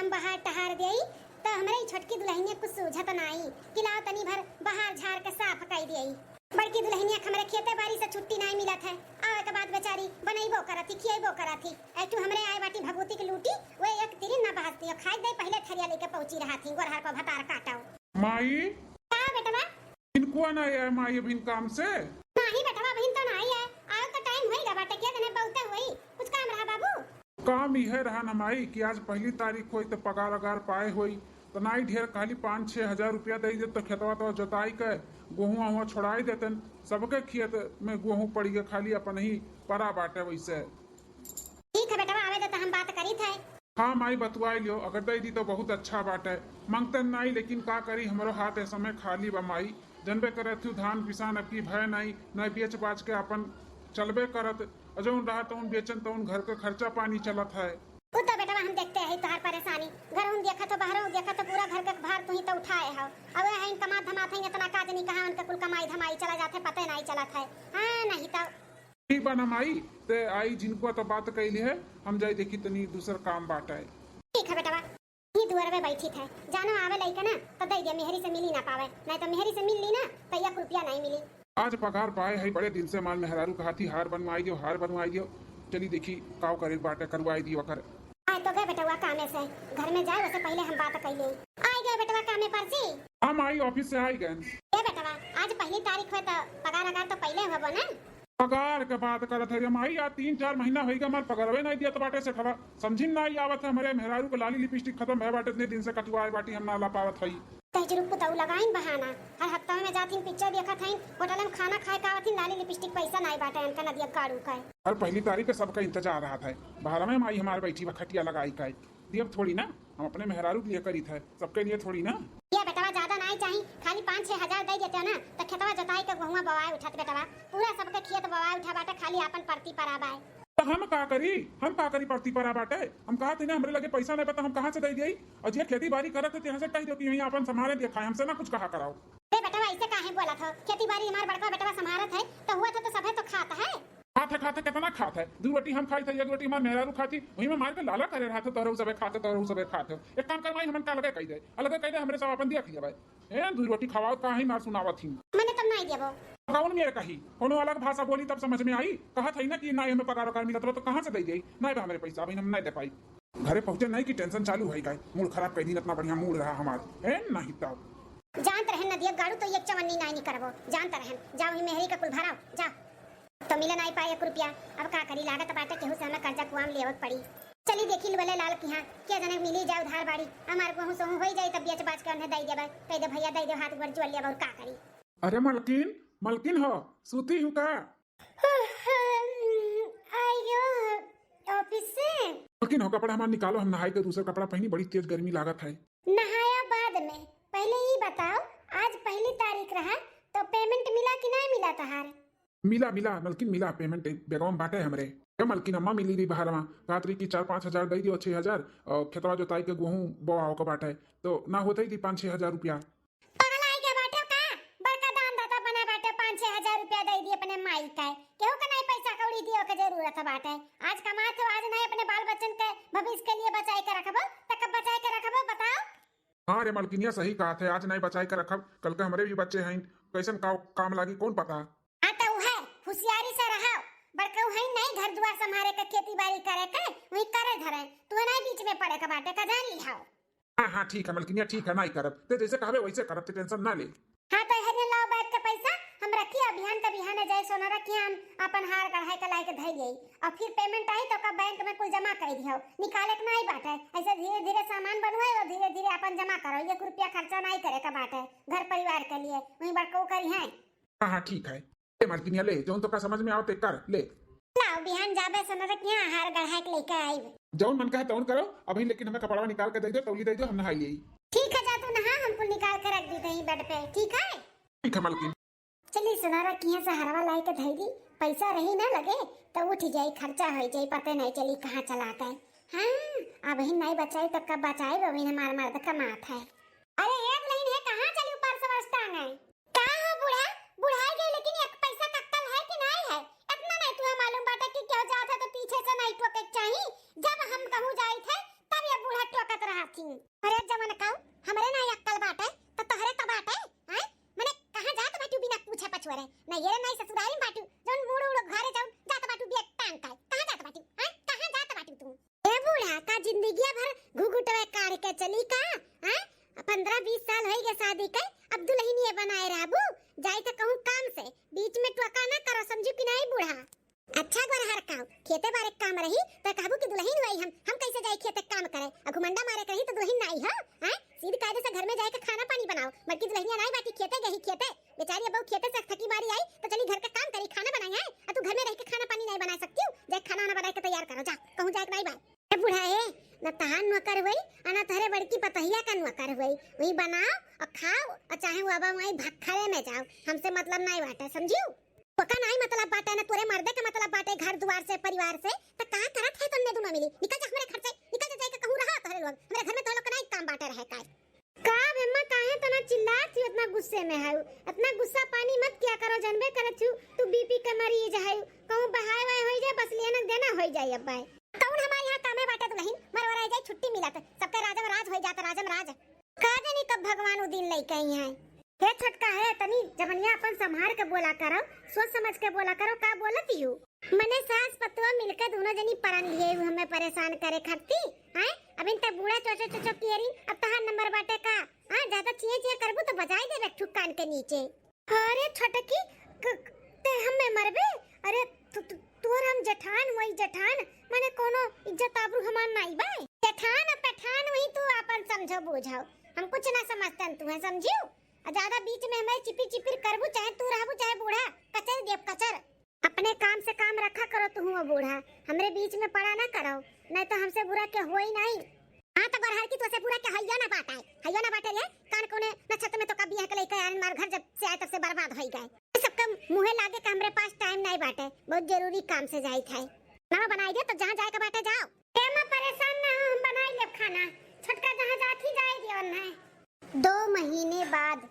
हम बाहर टहार देई तो हमरे छोटकी दुल्हनिया कुछ सूझत नाही कि लाओ तनी भर बाहर झाड़ के साफ कर देई। बड़की दुल्हनिया हमरे खेते बाड़ी से छुट्टी नहीं मिलत है। आवे के बाद बेचारी बनैबो करती खियैबो करती। ऐठू हमरे आए बाटी भगवती की लूटी वो एक तिरी ना बहाती खाई दे पहले थरिया लेके पहुंची रहा थी गोरहर को भतार काटाओ। माई का बेटवा इनको ना है माई बिन काम से नहीं बेटवा बहन तो नहीं है। आओ तो टाइम होई बाटे के तने बहुते होई कुछ काम रहा बाबू। काम यह रहा ना माई कि आज पहली तारीख होई तो पगार अगार पाए होई तो नाई ढेर खाली 5-6 हजार रुपया दे दे तो खेतवा तो जोताई के गेहूं हुआ छोड़ाई देतन सबके खेत में गेहूं पड़ी के खाली अपन ही परा बाटे वैसे। ठीक है बेटवा आवे तो हम बात करी थे। हाँ माई बतवाई लियो अगर दे दी तो बहुत अच्छा बाटे मांगते नहीं लेकिन का करी हमारो हाथ ऐ समय खाली बा माई जनबे करे थी धान पिसान अब की भय नहीं बेच बाच के अपन चलबे करत जौन रहा तौन बेचन तौन घर के खर्चा पानी चलत है। तो बेटा हम देखते हैं तोहर परेशानी घर उन देखा तो बाहर देखा तो पूरा घर का भार तू ही तो उठाए हो। अब है कमा धमात है इतना काज नहीं कहा उनका कुल कमाई धमाई चला जाते पता नहीं चलत है। हां नहीं तो ठीक बना माई ते आई जिनको तो बात कैली है हम जाई देखी तनी दूसर काम बाटा है। ठीक है बेटा ये दुआर पे बैठी थे जानो आवे लइका ना तो दे दे मेहरी से मिली ना पावे नहीं तो मेहरी से मिल ली ना तो 1 रुपया नहीं मिली। आज पगार पाए है बड़े दिन से माल मेहरारू का हाथी हार बनवाई दियो चली देखी काव करे बाटे करवाई दियो कर। आए तो गए बेटवा कामे से घर में जाए उससे पहले हम बात कर ले। आई गए बेटवा कामे पर से हम आई ऑफिस से आई गए। ए बेटवा आज पहली तारीख है तो पगार अगार तो पहले होबो ना। पगार के बात करत है माई आज 3-4 महीना होई गया मार पगारवे नहीं दिया तो बाटे से खबा समझिन नहीं आवत है हमारे मेहरारू को लाली लिपस्टिक खत्म है बाटे इतने दिन से कटवाए बाटी हम ना ला पावत हई। तहजरुप को तो लगाइन बहाना हर हफ्ता में जाथिन पिक्चर देखा थीन होटल में खाना खाए का आथिन लाली लिपस्टिक पैसा नहीं बाटे इनका नदिया काड़ू का। और पहली तारीख के सबका इंतजार रहा था बाहर में माई हमारे बैठी खटिया लगाई का दियब थोड़ी ना हम अपने मेहरारू के लिए करी थे सबके लिए थोड़ी ना। ये बेटवा ज्यादा नहीं चाहिए खाली 5-6 हजार दे देते ना तो खेतवा जोताई के गहुआ बवाए उठत बेटवा पूरा सबके खेत बवाए उठा बाटे खाली अपन परती पर आबाए। तो हम का करी पड़ती पर बाटे हम कहा थे ना हमरे लगे पैसा नहीं पता हम कहाँ से दे दिए और जे खेती बाड़ी करत थे यहाँ से कह दो कि यहीं अपन संभाले दिखाए हमसे ना कुछ कहा कराओ। ए बेटवा ऐसे काहे बोला था खेती बाड़ी हमार बड़का बेटवा संभालत है तो हुआ था तो सभे तो खाता है। खाते कितना खाता है 2 रोटी हम खाई थे 1 रोटी हमारे मेहरारू खाती वही में मार के लाला करे रहा था तोहरे सबे खाते एक काम करवाई हमन का लगे कह दे अलग कह दे हमरे सब अपन दिया खिया भाई ए 2 रोटी खवाओ काहे मार सुनावत थी मैंने तब नहीं देबो कौन मेरे कही कोनो अलग भाषा बोली तब समझ में आई कहा था ना कि ना हमें पगार मिलत तो कहां से दे जाई नहीं बा हमारे पैसा अभी हम नहीं दे पाई घरे पहुंचे नहीं कि टेंशन चालू है गाय मूड खराब कर दी इतना बढ़िया मूड रहा हमारा है नहीं तब जानत रहन नदिया गाड़ू तो एक चवन्नी नहीं करबो जानत रहन जाओ ही मेहरी का कुल भराओ जा तो मिला नहीं पाए 1 रुपया अब का करी लागत बाटे केहू से हमें कर्जा कुआम लेवत पड़ी। चली देखी बोले लाल की हां के जने मिली जाए उधार बाड़ी हमार को सो होई जाई तब बेच बाच के उन्हें दे देबे कह दे भैया दे दे हाथ ऊपर जोड़ लिया और का करी। अरे मलकिन हो सूती हूं का आयो ऑफिस से मलकिन हो कपड़ा हमारा निकालो हम नहाई के दूसरा कपड़ा पहनी बड़ी तेज गर्मी लागत है। नहाया बाद में पहले ही बताओ आज पहली तारीख रहा तो पेमेंट मिला कि नहीं मिला तहार। मिला मलकिन मिला पेमेंट बेगम बाटे हमरे मलकिन अम्मा मिली रही बाहर रात्रि की 4-5 हजार दे दियो 6 हजार और खेतवा जोताई के गेहूं बोआओ का बाटे तो ना होते ही 5-6 हजार रुपया पागल आई के बाटे का बड़का दान दाता बना बाटे 5-6 हजार रुपया दे दिए अपने माई का केहू का नहीं पैसा कौड़ी दियो के जरूरत बाटे आज कमात हो आज नहीं अपने बाल बच्चन के भविष्य के लिए बचाई के रखबो त कब बचाई के रखबो बताओ। हाँ रे मलकिनिया सही कहा थे आज नहीं बचाई के रखब कल के हमारे भी बच्चे हैं कैसन काम लागी कौन पता। होशियारी से रहो बड़का है नहीं घर द्वार संभाले का खेती बाड़ी करे के वही करे धरे तू नहीं बीच में पड़े का बाटे का जान लिहाओ। हां ठीक है मलकिनिया ठीक है नहीं करब ते जैसे कहबे वैसे करब ते टेंशन ना ले। हां तो हरिया लाओ बैठ के पैसा हम रखी अभियान का बिहान जाए सोना रखी हम अपन हार गढ़ाई के लाई के धई गई और फिर पेमेंट आई तो का बैंक में कुल जमा कर दियो निकाले के नहीं बाटे ऐसे धीरे धीरे सामान बनवाए और धीरे धीरे अपन जमा करो 1 रुपया खर्चा नहीं करे का बाटे घर परिवार के लिए वही बड़का करी है। हां ठीक है मलकिनिया ले जौन तो का समझ में आवते कर ले लाओ बिहान जाबे सोना रखी हार गढ़ाई के लेके आई जौन मन का है तौन करो अभी लेकिन हमें कपड़ा निकाल के दे दो तौली दे दो हम नहा लिए। ठीक है जा तू नहा हमको निकाल के रख दी कहीं बेड पे ठीक है मलकिन चली सुनारा किया से हरवा लाई के धई दी पैसा रही ना लगे तो उठ जाई खर्चा हो जाई पता नहीं चली कहां चलाता है। हां अब ही नहीं बचाई तो कब बचाई वो भी मार मार कमात है। अरे एक लाइन है कहां चली ऊपर से बसता है का हो बुढ़ा बुढ़ाई गई लेकिन एक पैसा कक्कल है कि नहीं है इतना नहीं तुम्हें मालूम बाटा कि क्यों जाता तो पीछे से नहीं टोके चाहिए जब हम कहूं जाई थे तब ये बूढ़ा टोकत रहा जाती अरे जमाना काऊ हमरे ना अक्कल बाटे तो तोहरे तो बाटे हैं माने कहां जात बाटू बिना पूछे पछुरे ना ये नहीं ससुराल में बाटू जोन मुड़ उड़ घरे जाऊ जात बाटू बिया टांग का कहां जात बाटू हैं कहां जात बाटू तू ए बूढ़ा का जिंदगी भर घुघुटवे काढ़ के चली का हैं 15-20 साल हो गए शादी के अब दुल्हन ये बनाए रहबू जाई त कहूं काम से बीच में टोका ना करो समझू कि नहीं बूढ़ा अच्छा गोर हर काम खेते बारे काम रही त कहबू कि दुल्हन हुई हम कैसे जाई खेते काम करे अघुमंडा मारे कही तो दुल्हन नहीं हो हैं सीधे कायदे से घर में जाके खाना पानी बनाओ बल्कि दुल्हनिया नहीं बाटी खेते गई खेते बेचारी अब खेते से थकी मारी आई तो चली घर का काम करी खाना बनाई है और तू घर में रह के खाना पानी नहीं बना सकती जा खाना ना बना के तैयार करो जा कहूं जाके नहीं बाई ए बूढ़ा है न तहां नौकर हुई और न तहरे बड़की पतहिया का नौकर हुई वही बनाओ और खाओ और चाहे वो अब वही भक्खरे में जाओ हमसे मतलब नहीं बाटे समझियो पका नहीं मतलब बाटे ना तोरे मर्दे का मतलब बाटे घर द्वार से परिवार से तो का करत है तुमने दोनों मिली निकल जा हमारे घर से निकल जा जाके कहूं रहा तोरे लोग हमारे घर में तो लोग नहीं काम बाटे रहे का बेम्मा काहे तना चिल्लात थी उतना गुस्से में है इतना गुस्सा पानी मत क्या करो जनबे करत छु तू बीपी के मरीज है कहूं बहाय वाय होई जाए बस लेना देना होई जाए अब भाई कौन हमारे यहाँ कामे बाटे दुल्हन मरवा जाए छुट्टी मिलत सबके राजा में राज होई जाता राजा में राज का जानी कब भगवान उ दिन लई कहीं है हे छटका है तनी जबनिया अपन संभार के बोला करो सोच समझ के बोला करो का बोलत यू मने सास पतवा मिलके दोनों जनी परन लिए हमें परेशान करे खरती हैं अब इन तक बूढ़ा चोचो चोचो केरी अब तहां नंबर बाटे का हां ज्यादा चिए चिए करबू तो बजाई दे ठुक कान के नीचे अरे छटकी ते हमें मरबे अरे तोर हम जठान वही जठान माने कोनो इज्जत आबरू हमार नहीं बाय जठान पठान वही तू अपन समझो बुझाओ हम कुछ ना समझतन तू है समझियो ज्यादा बीच में हमें चिपी चिपिर करबू चाहे तू रहबू चाहे बूढ़ा कचर देव कचर अपने काम से काम रखा करो तू हुआ बूढ़ा हमरे बीच में पड़ा ना करो नहीं तो हमसे बुरा के होई नहीं हां तो गरहर की तो से बुरा के हइया ना बाटे ले कान कोने नक्षत में तो कभी है के लेके आन मार घर जब से आए तब से बर्बाद होई गए सबका मुंह लागे कि हमरे पास टाइम नहीं बाटे बहुत जरूरी काम से जाई थे ना बनाई दे तो जहां जाए के बाटे जाओ ए मैं परेशान ना हम बनाई ले खाना छटका जहां जाती जाए दियो ना 2 महीने बाद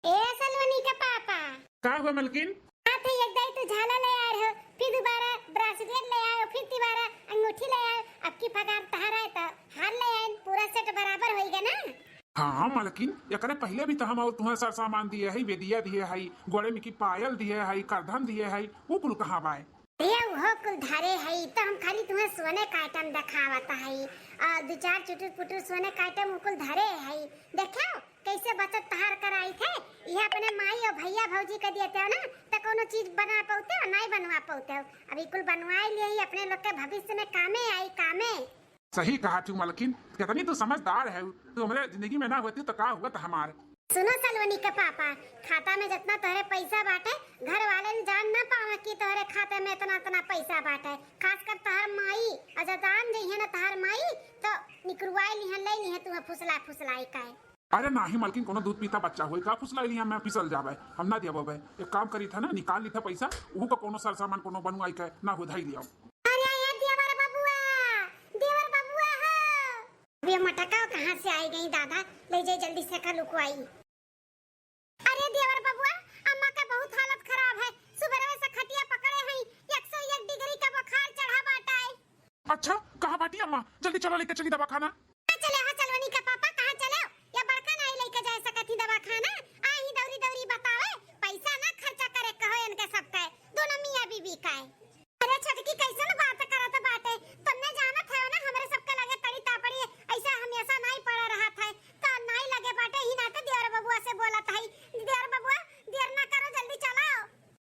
ए सलवनी के पापा का हुआ मलकिन आते एक दाई तो झाला ले आए हो फिर दोबारा ब्रासलेट ले आए फिर दोबारा अंगूठी ले आए अब की पगार तहारा है तो हार ले आए पूरा सेट बराबर होई गया ना हाँ मलकिन एकरे पहले भी तो हम और तुम्हें सर सामान दिए है बेदिया दिए है गोड़े में की पायल दिए है करधन दिए है वो कुल कहां बाए ये वो कुल धारे है तो हम खाली तुम्हें सोने का आइटम दिखावता है और 2-4 चुटुर पुटुर सोने का आइटम कुल धारे है देखो कैसे बचत तहार कराई थे ये अपने माई और भैया भौजी के देते हो ना तो कोनो चीज बना पाते हो नहीं बनवा पाते हो अभी कुल बनवाए लिए ही अपने लोग के भविष्य में कामे आई कामे सही कहा तू मलकिन कितनी तू समझदार है तू हमारे जिंदगी में ना होती तो का हुआ था हमारे सुनो सलवनी के पापा खाता में जितना तोहरे पैसा बाटे घर वाले ने जान ना पावे कि तोहरे खाते में इतना पैसा बाटे खासकर तोहर माई अजा जान जइहे ना तोहर माई तो निकरवाई लिहन ले लिहे तू फुसलाई का अरे नाही मलकिन कोनो दूध पीता बच्चा होई का फुसलाई लिया मैं फिसल जावे हम ना दिया बे एक काम करी था ना निकाल ली था पैसा वो का कोनो सर सामान कोनो बनवाई के ना होधाई दिया अरे ये देवर बबुआ हो अभी मटका कहां से आई गई दादा ले जाए जल्दी से का लुकवाई अरे देवर बबुआ अम्मा का बहुत हालत खराब है सुबह से खटिया पकड़े हैं 101 डिग्री का बुखार चढ़ा बाटा है अच्छा कहां बाटी अम्मा जल्दी चलो लेके चली दवाखाना चले हो चलवनी का पापा कहां चलो या बड़का नहीं लेके जाए सकती दवाखाना आ ही दौरी बतावे पैसा ना खर्चा करे कहो इनके सब का दोनों मियां बीबी का अरे छटकी कैसन बात करत बाटे तुमने जाना था ना हमरे सबके लगे तड़ी तापड़ी ऐसा हमेशा नहीं पड़ा रहा था का नहीं लगे बाटे ही ना तो देवर बबुआ से बोला था देवर बबुआ देर ना करो जल्दी चलाओ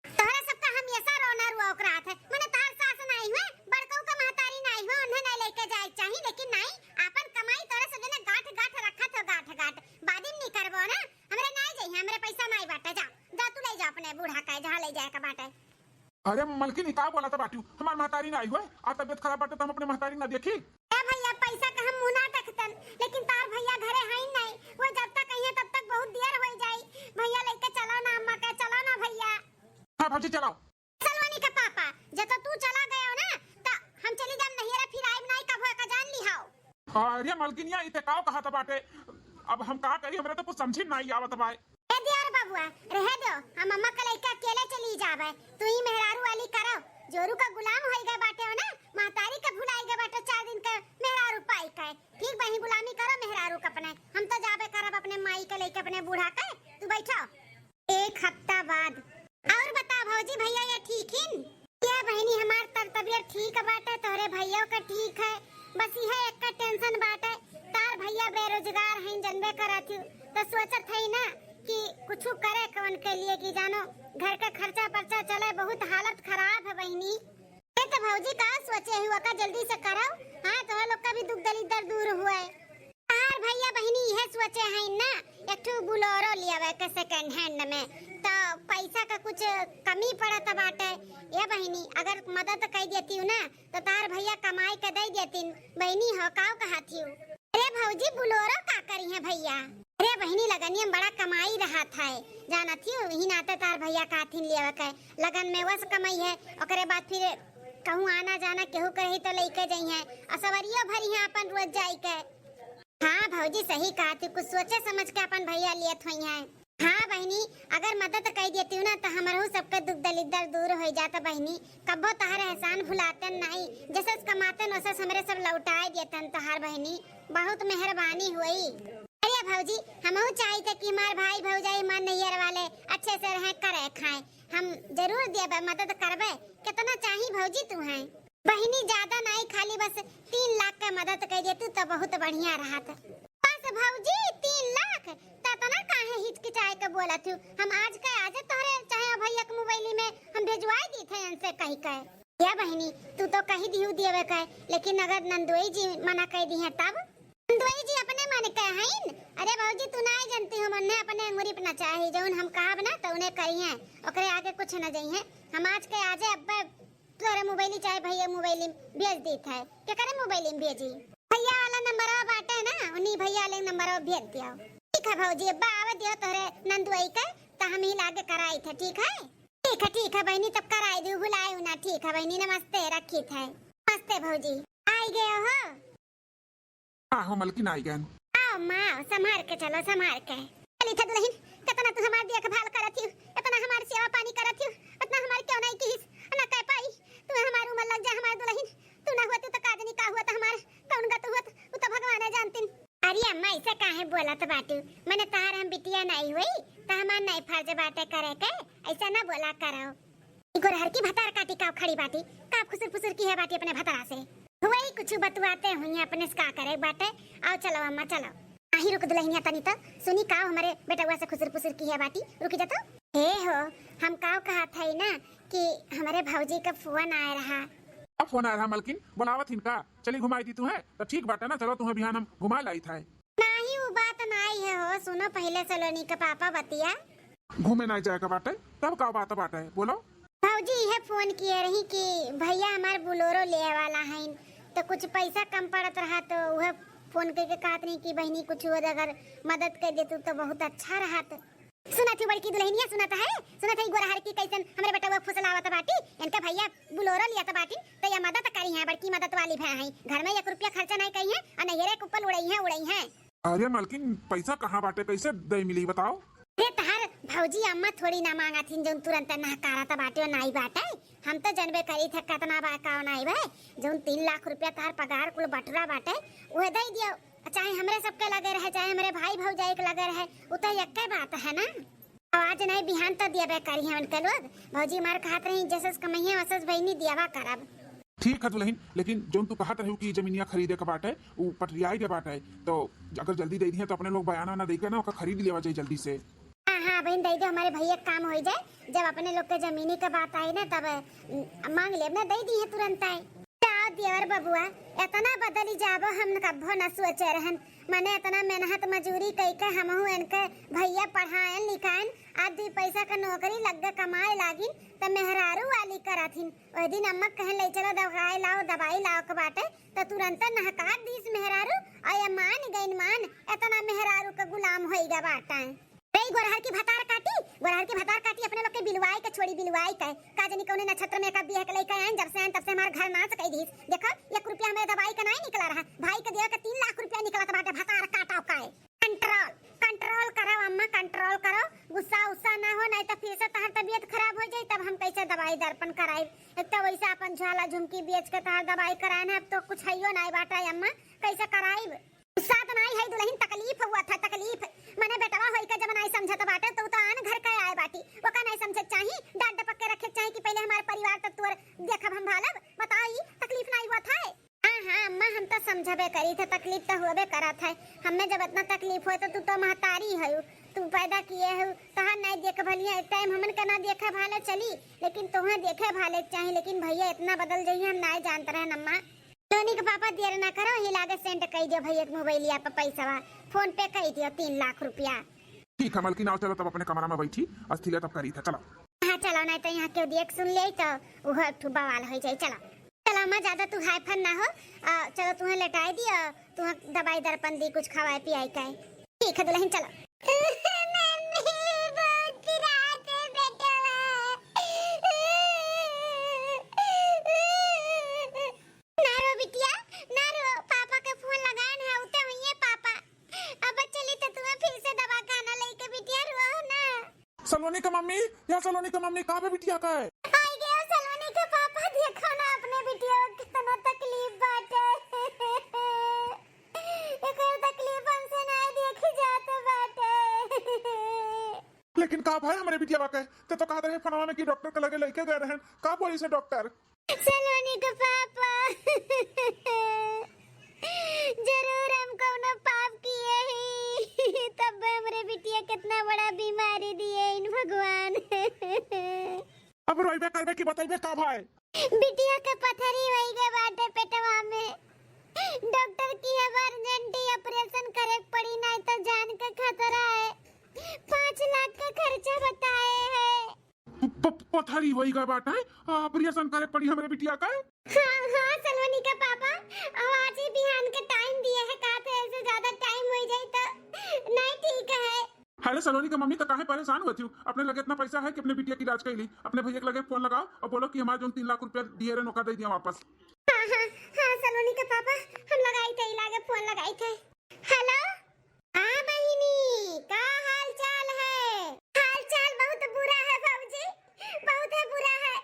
तोहरा सबका हमेशा रोना रुआ ओकरा था माने तार सास नहीं हुए बड़कौ का महतारी नहीं हुए उन्हें नहीं लेके जाए चाहिए लेकिन नहीं अपन कमाई तोरा से ने गाठ रखा तो गाठ बादिन नहीं करबो ना हमरे नहीं जाई हमरे पैसा नहीं बाटे जा तू ले जा अपने बूढ़ा का जहां ले जाए का बाटे अरे मलकिन का बोला था बाटू हमार महतारी ना आई हुए आ तबियत खराब बाटे तो हम अपने महतारी ना देखी ए भैया पैसा का हम मुना तकतन लेकिन तार भैया घरे है नहीं वो जब तक कहिए तब तक बहुत देर हो जाई भैया लेके चलो ना अम्मा का चलो ना भैया हां भाजी चलाओ सलवानी का पापा जब तो तू चला गया हो ना तो हम चली जाम नहीं रे फिर आइब नहीं कब का जान लिहाओ अरे मलकिनिया इते काव कहा था बाटे अब हम का करी हमरा तो कुछ समझी नहीं आवत भाई ए दियार बाबूआ रह दो हम अम्मा का लेके अकेले चली जावे तू ही मेहरारू वाली करो जोरू का गुलाम होई गए बाटे हो ना महतारी का भुलाई के बाटे 4 दिन का मेहरारू पाई का ठीक बहिनी गुलामी करो मेहरारू का अपने हम तो जाबे करब अपने माई के लेके अपने बूढ़ा के तू बैठो 1 हफ्ता बाद और बता भौजी भैया ये ठीक हिन क्या बहिनी हमार तबीयत ठीक बाटे तोरे भैया का ठीक है बस यह एक का टेंशन बाटे तार भैया बेरोजगार हैं जनबे करत तो सोचत है ना कि कुछ करे कौन के लिए कि जानो घर का खर्चा पर्चा चले बहुत हालत खराब है बहिनी ये तो भौजी का सोचे हुआ का जल्दी से करो हाँ तो लोग का भी दुख दलिदर दूर हुए तार भैया बहिनी यह सोचे हैं ना एक ठो बुलोरो लिया के सेकंड हैंड में तो पैसा का कुछ कमी पड़त बाटे ये बहिनी अगर मदद कर देती हूँ ना तो तार भैया कमाई के दे देती बहिनी हो काव कहती हूँ अरे भौजी बुलोरो का करी है भैया अरे बहिनी लगनियम बड़ा कमाई रहा था जाना थी ही नाते तार भैया काथिन लिया के लगन में वस कमाई है ओकरे बाद फिर कहूँ आना जाना केहू कही तो लेके जाई है असवरियो भरी है अपन रोज जाई के हाँ भौजी सही कहा थी कुछ सोचे समझ के अपन भैया लिए थोई है हाँ बहनी अगर मदद कर देती हूँ ना तो हमारे सबके दुख दलिदर दूर हो जाता बहनी कब्बो तहरे एहसान भुलाते नहीं जैसे कमाते वैसे हमरे सब लौटाए देते तहार बहनी बहुत मेहरबानी हुई अरे भौजी हमहू चाहते कि हमारे भाई भौजाई मन नैयर वाले अच्छे से रहे करे खाए हम जरूर देबे मदद करबे कितना चाहिए भौजी तू है बहनी ज्यादा नहीं खाली बस 3 लाख का मदद कर देती तो बहुत बढ़िया रहत बस भौजी 3 लाख तना काहे हिचकिचाए के बोला तू हम आज तोहरे चाहे भैया के मोबाइल में हम भेजवाई दी थे उनसे कही के या बहनी तू तो कही दिहु देवे के लेकिन अगर नंदोई जी मना कर दी है तब नंदोई जी अपने मन के हैं अरे भौजी तू नहीं जानती हो मन्ने अपने अंगुरी पे ना चाहे जौन हम कहब ना तो उन्हें कही है ओकरे आगे कुछ न जाई है हम आज के आजे अब्बा तोरे मोबाइल चाहे भैया मोबाइल भेज दी थे के करे मोबाइल में भेजी भैया वाला नंबर बाटे ना उन्हीं भैया वाले नंबर भेज दिया ठीक है भौजी अब्बा आवे दियो तोरे नंदुई के तो हम ही लागे कराई थे ठीक है बहनी तब कराई दी बुलाए ना ठीक है बहनी नमस्ते रखी थे नमस्ते भौजी आई गए हो आहो मलकिन आई गए आओ माँ संभाल के चलो संभाल के चली था दुल्हन कितना तू हमार देखभाल करती इतना हमारी सेवा पानी करती इतना हमारी क्यों नहीं की ना कह पाई तू हमारी उम्र लग जा हमारी दुल्हन तू ना होती तो काजनी का हुआ तो हमार कौन गत हुआ वो तो भगवान जानती अरे अम्मा ऐसा काहे बोला तो बाटू मैंने तार हम बिटिया नहीं हुई तो हमार नहीं फर्ज बाटे करे के ऐसा ना बोला करो गोरहर की भतार काटी काव खड़ी बाटी काव खुसर फुसर की है बाटी अपने भतारा से वही कुछ बतवाते हुई अपने से का करे बाटे आओ चलो अम्मा चलो आही रुक दुल्हनिया तनी तो सुनी काव हमारे बेटा से खुसर फुसर की है बाटी रुकी जा तो हे हो हम काव कहा था ना कि हमारे भौजी का फोन आया रहा अब फोन आया रहा मलकिन बुलावत इनका चली घुमाई दी तू है तो ठीक बाटे ना चलो तुम्हें बिहान हम घुमा लाई था नहीं वो बात नहीं है हो सुनो पहले सलोनी का पापा बतिया घूमे नहीं जाएगा बाटे तब का बात बाटे बोलो भौजी यह फोन किए रही कि भैया हमारे बुलोरो ले वाला है तो कुछ पैसा कम पड़त रहा तो वह फोन करके कहत नहीं कि बहनी कुछ हो अगर मदद कर दे तो बहुत अच्छा रहत सुना थी बड़की दुल्हनिया सुना था गोरहर की कैसन हमरे बेटा वो फुसलावत बाटी इनका भैया बुलोरो लिया बाटी तो ये मदद करी है बड़की मदद वाली भै है घर में 1 रुपया खर्चा नहीं करी है और नहरे के ऊपर उड़ई है अरे मलकिन पैसा कहाँ बाटे कैसे दे मिली बताओ रे तहार भौजी अम्मा थोड़ी ना मांगा थी जो तुरंत नहकारा था बाटे और नहीं बाटे हम तो जनबे करी थे कितना बाका नहीं भाई जो 3 लाख रुपया तार पगार कुल बटरा बाटे वो दे दियो चाहे हमरे सबके लगे रहे चाहे हमारे भाई भौजाई के लगे रहे वो तो एक बात है ना आज नहीं बिहान तो दिया करी है उनके लोग भौजी मार कहत रही जैसे कमैया वैसे बहनी दियावा करब ठीक है दुल्हन लेकिन जो तू कहत रहू कि जमीनिया खरीदे के बाटे वो पटरियाई के बाटे तो अगर जल्दी दे दी तो अपने लोग बयाना ना देके ना ओका खरीद लेवा जाए जल्दी से हाँ बहन दे दो हमारे भैया काम हो जाए जब अपने लोग के जमीनी का बात आई ना तब मांग ले ना दे दी है तुरंत आई देवर बबुआ इतना बदली जाबो हम कब्बो न सोचे रहन मने इतना मेहनत मजूरी कई के हमहू इनके भैया पढ़ाएन लिखाएन आज 2 पैसा का नौकरी लग गए कमाए लागिन त मेहरारू वाली करथिन ओइ दिन अम्मा कहे ले चलो दवाई लाओ के बाटे त तुरंत नहका दीस मेहरारू आय मान गइन इतना मेहरारू का गुलाम होई गा बाटा गोरहर की भतार काटी अपने लोग के बिलवाई के छोड़ी बिलवाई के काजनी कौने नक्षत्र में का बियाह के लेके आए जब से तब से हमार घर नाच कई दीस देखो 1 रुपया हमें दवाई का नहीं निकला रहा भाई के दिया के 3 लाख रुपया निकला बाटे भतार काटा का कंट्रोल करो अम्मा कंट्रोल करो गुस्सा उस्सा ना हो नहीं तो फिर से तहर तबीयत खराब हो जाई तब हम कैसे दवाई दर्पण कराई। एक तो वैसे अपन झाला झुमकी बेच के तार दवाई कराए ना, अब तो कुछ हइयो नहीं बाटा अम्मा, कैसे कराई। गुस्सा तो नहीं है दुल्हन, तकलीफ हुआ था तकलीफ। मने बेटवा होई के जब नहीं समझत बाटे तो आन घर के आए बाटी, ओका नहीं समझत चाही, डांट डपक के रखे चाही कि पहले हमारे परिवार तक तोर देखब हम भालब, बताई तकलीफ नहीं हुआ था। हाँ अम्मा हम तो समझबे करी थे, तकलीफ तो होबे करत है। हमें जब इतना तकलीफ होए तो तू तो महतारी है, तू पैदा किए है, तहां नहीं देख भलिया। एक टाइम हमन के ना देखे भाले चली, लेकिन तुम्हें देखे भाले चाहिए। लेकिन भैया इतना बदल जाइए हम नहीं जानते रहे अम्मा। टोनी के पापा देर ना करो, ही लागे सेंड कर दियो भैया के मोबाइलिया पे पैसा फोन पे कर दियो 3 लाख रुपया। ठीक है मलकिन, आओ चलो तब अपने कमरा में बैठी, अस्थिले तब करी था। चलो हाँ चलो, नहीं तो यहाँ क्यों देख सुन ले तो वह ठुबा वाला हो जाए। चलो चलो अम्मा, ज्यादा तू हाई फन ना हो। चलो तुम्हें लेटाई दियो, तुम्हें दवाई दर्पण दी, कुछ खवाए पियाई का। ठीक है दुल्हन चलो। सलोनी का मम्मी, या सलोनी का मम्मी कहाँ पे बिटिया का है? आई गया सलोनी के पापा, देखो ना अपने बिटिया को कितना तकलीफ बाटे। एकर तकलीफ हमसे नहीं देखी जात बाटे। लेकिन का भाई हमारे बिटिया का है, तो कहा रहे फनवा में कि डॉक्टर के लगे लेके गए रहन, का बोली से डॉक्टर? सलोनी के पापा जरूर हमको ना पाप किए ही, तब हमारे बिटिया कितना बड़ा बीमारी दिए इन भगवान। अब रोइबे करबे कि बताइबे का भाई? बिटिया के पथरी होई गए बाटे पेटवा में, डॉक्टर की इमरजेंसी ऑपरेशन करे पड़ी, नहीं तो जान का खतरा है। 5 लाख का खर्चा बताए है। पथरी होई गए बाटे, ऑपरेशन करे पड़ी हमारे बिटिया का? हाँ सलोनी के पापा, आज ही बिहान के टाइम दिए है, का थे ऐसे ज्यादा टाइम हो जाए तो नहीं ठीक है। अरे सलोनी का मम्मी तो काहे परेशान होती हूँ? अपने लगे इतना पैसा है कि अपने बिटिया की इलाज कर ली। अपने भैया के लगे फोन लगाओ और बोलो कि हमारे जो 3 लाख रुपया दिए रहे नौका दे दिया वापस। हाँ सलोनी के पापा, हम लगाई थे लागे फोन लगाई थे। हेलो हाँ बहिनी, का हाल चाल है? हाल चाल बहुत बुरा है बाबूजी, बहुत है बुरा है।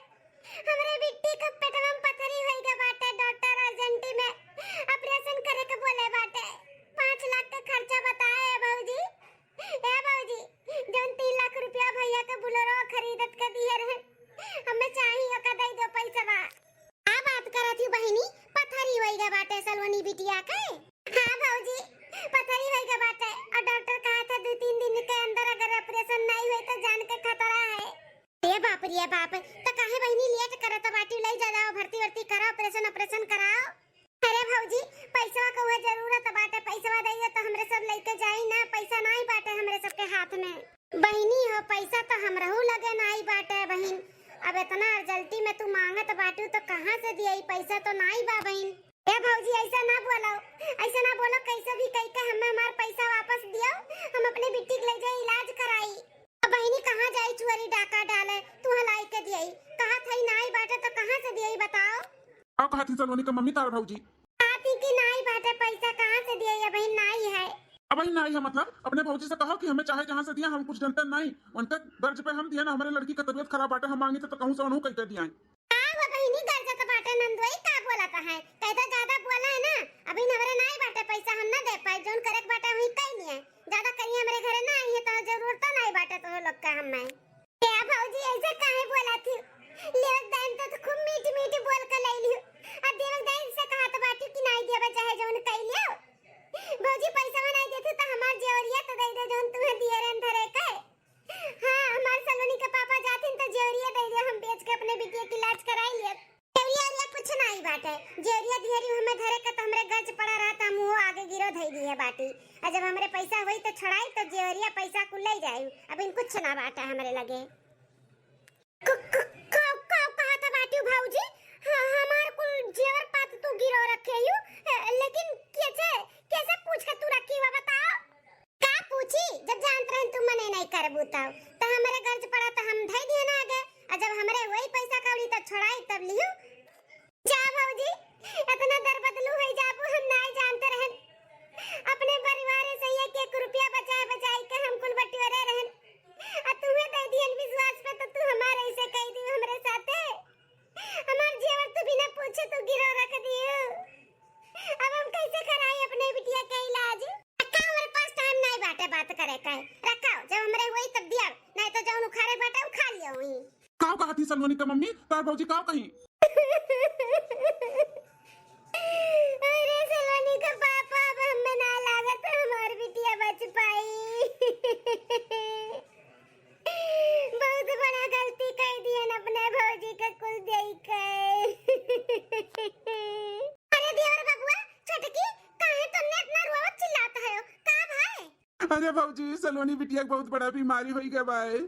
हमरे बिट्टी के पेटवा में पथरी होई गए बाटे, डॉक्टर अर्जेंटी में ऑपरेशन करे के बोले बाटे। 5 लाख का खर्चा बताए है बाबूजी। ए बाबूजी, जौन 3 लाख रुपया भैया के बुलेरो खरीदत के दिए रहे, हमें चाहिए का दे दो पैसा बा। आ बात करत हूँ बहिनी, पथरी होई गए बाटे सलोनी बिटिया के। हाँ बाबूजी, पथरी होई गए बाटे और डॉक्टर कहा था 2-3 दिन के अंदर अगर ऑपरेशन नहीं हुई तो जान के खतरा है। ये बाप रे बाप, तो काहे बहिनी लेट करत बाटी, ले जाओ भर्ती वर्ती कराओ, ऑपरेशन कराओ। अरे भौजी, पैसा का वो जरूरत बाटे, पैसा दइयो तो हमरे सब लेके जाई ना, पैसा नहीं बाटे हमरे सबके हाथ में। बहिनी हो, पैसा तो हमरहू लगे नहीं बाटे बहिन। अब इतना अर्जेंटी में तू मांगत बाटू तो कहां से दियई, पैसा तो नहीं बा बहिन। ए भौजी ऐसा ना बोलो, ऐसा ना बोलो, कैसे भी कह के हमें हमार पैसा वापस दियो, हम अपने बिट्टी के ले जाई इलाज कराई। अब बहिनी कहां जाई चोरी डाका डाले, तू लाई के दियई, कहा थई नहीं बाटे तो कहां से दियई बताओ? आओ कहा थी सलोनी का मम्मी तार भौजी? आती की नहीं बाटे, पैसा कहां से दियई बहिन, नहीं है। अब ही नहीं है मतलब? अपने भौजी से कहो कि हमें चाहे जहाँ से दिया, हम कुछ जानते नहीं, उनके दर्ज पे हम दिए ना, हमारे लड़की का तबीयत खराब बाटे, हम मांगी तो कहूँ से उन्होंने कह दिया है। वो बहिनी गर्जा तो बाटे नंदोई, का बोलता है, कहता ज्यादा बोला है ना, अभी हमारे नहीं बाटे पैसा, हम ना दे पाए, जोन करे बाटे वही कह नहीं है, ज्यादा करिए हमारे घरे ना आई है तो जरूरत तो नहीं बाटे तो लोग का हमें। क्या भौजी ऐसे काहे बोला थी? लेवक दान तो खूब मीठी मीठी बोल के ले लियो, और देवक दान से कहा तो बाटी कि नहीं देबे चाहे जोन कह लियो। भौजी पैसा नहीं देती तो हमार जेवरिया तो दे दे जोन तुम्हें दिए रन धरे के। हां हमार सलोनी के पापा जाथिन तो जेवरिया दे दे, हम बेच के अपने बिटिया की इलाज कराई ले। जेवरिया कुछ नहीं बाटे, जेवरिया दिहरी हमें धरे के तो हमरे गज पड़ा रहता, मुंह आगे गिरो धई दिए बाटी, और जब हमरे पैसा होई तो छड़ाई तो जेवरिया पैसा कुल ले जाई, अब इन कुछ ना बाटा हमरे लगे। कहा था बाटी भौजी, हमार कुल जेवर पात तू गिरो रखे यू, लेकिन कैसे पूछ के तू रखी हुआ बताओ? का पूछी, जब जानत रहन तू मने नहीं करबू तो हमरे गर्ज पड़ा तो हम धई दिए ना आगे, और जब हमरे वही पैसा कौड़ी तो छोड़ाई तब लियो। जा भौजी, इतना दर बदलू है जाबू, हम नहीं जानते रहन, अपने परिवार से 1 रुपया बचाए के हम कुल बटियोरे रहन, और तुम्हें दे दियन विश्वास पे तो तू हमारे ऐसे कह बात करे का है। रखाओ जब हमरे हुई तब दिया, नहीं तो जौन उखाड़े बाटे उखा लियो हुई। का कहा थी सलोनी का मम्मी तार भौजी का कहीं? अरे सलोनी का पापा अब हमें ना लागत हमार बिटिया बच पाई। बहुत बड़ा गलती कर दिया न अपने भौजी का कुल देई के। अरे देवर बबुआ छोटकी काहे तुमने इतना रोवत चिल्लाता है? का भाई? अरे भौजी सलोनी बिटिया बहुत बड़ा बीमारी हो गया भाई,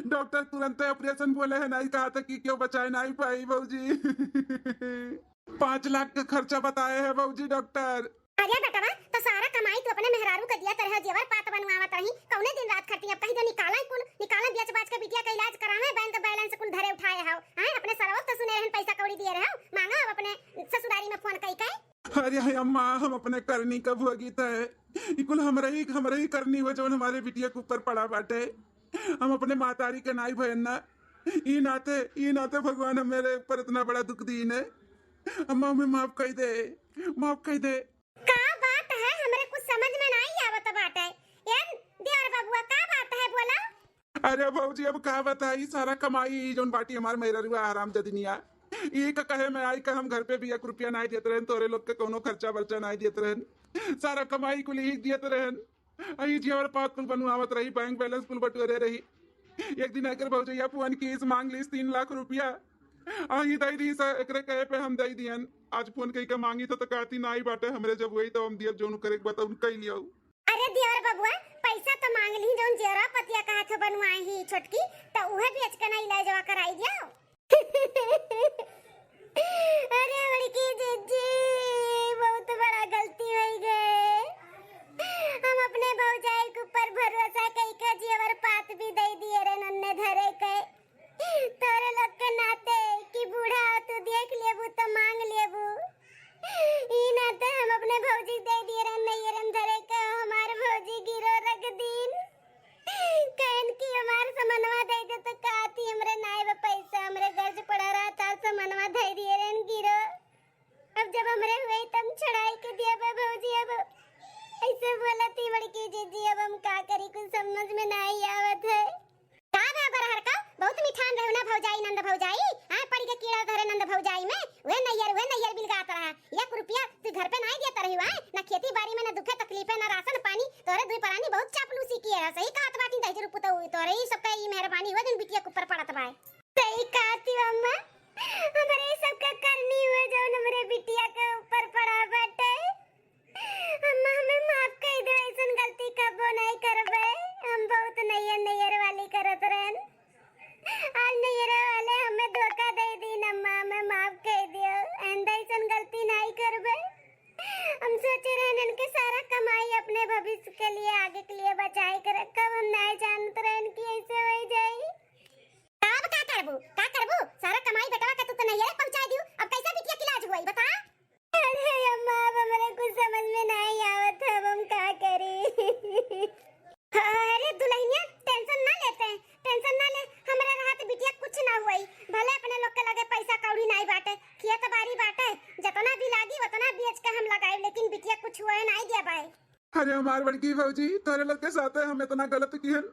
डॉक्टर तुरंत ऑपरेशन बोले है, नहीं कहा था कि क्यों बचाए नहीं पाई भौजी। 5 लाख का खर्चा बताए है भौजी डॉक्टर। अरे बेटा तो सारा कमाई तू अपने मेहरारू का दिया तरह जेवर पात बनवावत रही, कौने दिन रात खटी, अब कहीं तो निकाला बेच बाच के बिटिया का इलाज करावे, बैंक बैलेंस कुल धरे उठाए हो हैं, अपने सरवत तो सुने रहन पैसा कौड़ी दिए रहो, मांगा अब अपने ससुरारी में फोन कई के। अरे अम्मा हम अपने करनी का भोगित है, कुल हमरे ही करनी हो जो हमारे बिटिया के ऊपर पड़ा बाटे, हम अपने मातारी के नाई भयन ना, ई नाते भगवान मेरे ऊपर इतना बड़ा दुख दी ने। अम्मा हमें माफ कर दे। का बात है हमरे कुछ समझ में नहीं आवत बाटे यार, देवर बबुआ का बात है बोला? अरे भौजी अब का बताई, सारा कमाई जोन बाटी हमार मेहरुआ आराम जदनिया ये का कहे मैं आई का हम घर पे भी 1 रुपया नहीं देते रहन, तोरे लोग के कोनो खर्चा वर्चा नहीं देते रहन, सारा कमाई कुल ही देते रहन। आई जी और पात कुल बनवावत रही, बैंक बैलेंस कुल बटोरे रही। एक दिन आकर भौजैया पुअन की इस मांग ली 3 लाख रुपया, आई दई दी एकरे कहे पे हम दई दियन। आज फोन कई का मांगी तो कहती नहीं बाटे हमरे, जब वही तो हम दियल जोन करे बता उन कई लियो। अरे देवर बबुआ पैसा तो मांग ली जोन जेरा पतिया कहा था बनवाई ही छोटकी, तो उहे बेच के ना इलाजवा कराई दियो। अरे बड़की जीजी बहुत बड़ा गलती हो गई, हम अपने भौजाई के ऊपर भरोसा कई के जेवर पात भी दे दिए रे नन्ने धरे के, तोरे लोग के नाते कि बूढ़ा हो तू देख लेबू तो मांग लेबू, ई नाते हम अपने भौजी दे दिए रे नैयरन धरे के, हमार भौजी गिरो रख दिन कहन की हमार समनवा दे दे तो काती हमरे नाई पैसा हमरे गर्ज पड़ा रहा था, समनवा दे दिए रे गिरो, अब जब हमरे हुए तब छड़ाई के दिया बे भौजी, अब ऐसे बोलती बड़की जीजी, अब हम का करी कुछ समझ में नहीं आवत है। का बरहर का बहुत मिठान रहू ना भौजाई नंद भौजाई, हां पड़ी के कीड़ा धरे नंद भौजाई में, वे नैयर बिलगात रहा, 1 रुपया तू घर पे नहीं देता रही है ना, खेती बाड़ी में ना दुखे तकलीफे ना राशन पानी, तोरे दुई परानी बहुत चापलूसी की है, सही कहत बाटी दही रुपया तो तोरे ही सब का ई मेहरबानी हो दिन बिटिया के ऊपर पड़त बा। सही कहती अम्मा, हमरे सब का करनी हुए जो हमरे बिटिया के ऊपर पड़ा बाटे, अम्मा हमें माफ कर दो, ऐसन गलती कबो नहीं करबे, हम बहुत नैयर वाली करत रहन, आज नैयर वाले हमें धोखा दे दी, अम्मा हमें माफ कर दियो, ऐसन गलती नहीं करबे, हम सोचे रहन के सारा कमाई अपने भविष्य के लिए आगे के लिए बचाए के रखब, हम नहीं जानते रहन कि ऐसे हो जाई। अब का करबू सारा कमाई बेटवा के तू तो नैयर पहुंचा दियो, अब कैसे बिटिया की इलाज हुई बता? अरे अम्मा अब हमारे कुछ समझ में नहीं आवत है, अब हम क्या करें? अरे दुल्हनिया टेंशन ना ले, हमारे रात बिटिया कुछ ना हुई, भले अपने लोग के लगे पैसा कौड़ी नहीं बाटे, खेत बाड़ी बाटे, जितना भी लागी उतना बेच के हम लगाए, लेकिन बिटिया कुछ हुए नहीं दिया भाई। अरे हमार बड़की भौजी तोरे लोग के साथ हम इतना गलत किहन,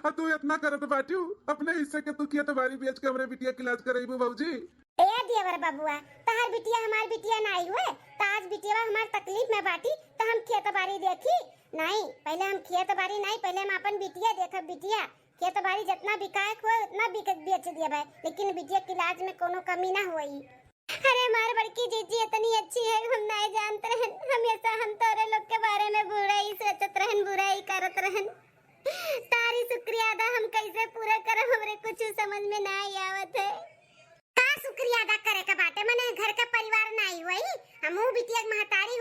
और तू इतना करत बाटियो, अपने हिस्से के तू खेत बाड़ी बेच के हमरे बिटिया के इलाज कराइबू भौजी। ए देवर बबुआ तहार बिटिया हमार बिटिया नहीं हुए, तो आज बिटिया हमार तकलीफ में बाटी, तो हम खेत बाड़ी देखी नहीं, पहले हम खेत बाड़ी नहीं, पहले हम अपन बिटिया देखब, बिटिया खेत बाड़ी जितना बिकायक हो उतना बेच दिया भाई, लेकिन बिटिया के इलाज में कोनो कमी ना हुई। अरे हमार बड़की जीजी इतनी अच्छी है, हम नहीं जानते रहन, हमेशा हम तोरे लोग के बारे में बुराई सोचत रहन, बुराई करत रहन, तारी शुक्रिया अदा हम कैसे पूरा करब, हमरे कुछ समझ में नहीं आवत है। का शुक्रिया अदा करे का बाटे, मने घर का परिवार नहीं हुई, हमहू बिटिया महतारी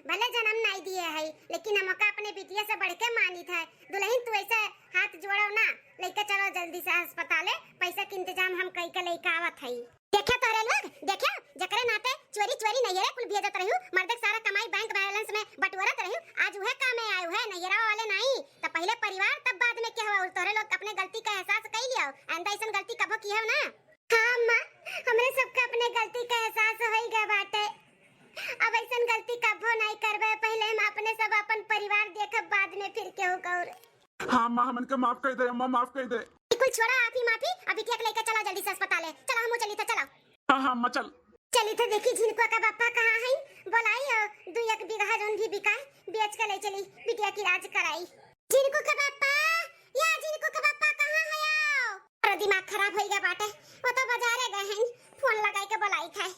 भले जन्म नहीं दिए है, लेकिन हमका अपने बिटिया से बढ़ के मानी था। दुल्हन तू ऐसे हाथ जोड़ो ना, लेके चलो जल्दी से अस्पताल, पैसा के इंतजाम हम कई के लेके आवत है। देखा तोरे लोग, देखा जकरे नाते चोरी नैयरे कुल भेजत रहू, मर्दक सारा कमाई बैंक बैलेंस में बटोरत रहू, आज वह काम में आए है, नैयरा वाले नहीं, तो पहले परिवार तब बाद में क्या हुआ, तोरे लोग अपने गलती का एहसास कर लियो, आंदा ऐसन गलती कबो की है ना? हां अम्मा हमरे सबके अपने गलती का एहसास होई गए बाटे, अब ऐसन गलती कबो नहीं करबे, पहले हम अपने सब अपन परिवार देखब बाद में फिर केहू कौर। हाँ माँ हमन के माफ कर दे अम्मा, माफ कर दे। कुल छोड़ा आप ही माफी, अभी ठीक लेके चला जल्दी से अस्पताल है। चलो हम चली तो चलो। हाँ हाँ अम्मा चल। चली तो देखी झिनको का पापा कहाँ है, बोलाई 2 बीघा जोन भी बिका बेच के ले चली बिटिया की इलाज कराई। झिनको का पापा, या झिनको का पापा कहाँ है? आओ, और दिमाग खराब हो गया बाटे, वो तो बाजारे गए हैं, फोन लगाई के बोलाई था।